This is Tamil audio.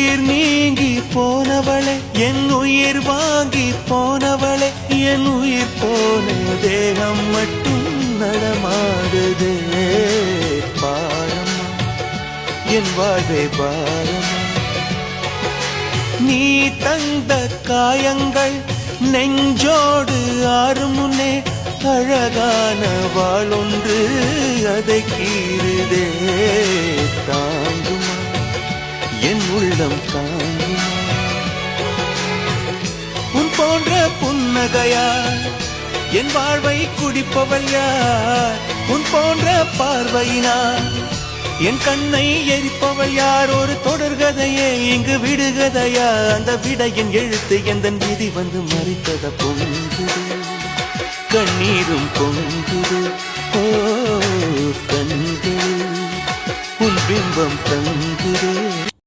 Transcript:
உயிர் நீங்கி போனவளே, என் உயிர் வாங்கி போனவளே, என் உயிர் போன தேகம் மட்டும் நடமாடுதே. பாரம்மா என் வாழ்வே பாரம்மா, நீ தந்த காயங்கள் நெஞ்சோடு ஆறும் முன்னே அழகான வாளொன்று அதை கீறுதே. தாங்குமா என் உள்ளம் தாங்குமா, உன் போன்ற புன்னகையார் என் வாழ்வை குடிப்பவள் யார்? உன் போன்ற பார்வையினார் என் கண்ணை எரிப்பவள் யார்? ஒரு தொடர்கதையே இங்கு விடுகதையா? அந்த விடையின் எழுத்து எந்தன் விதி வந்து மறித்தத பொங்குது, கண்ணீரும் பொங்குது. ஓ கண்கள் உன் பிம்பம் தங்குதே.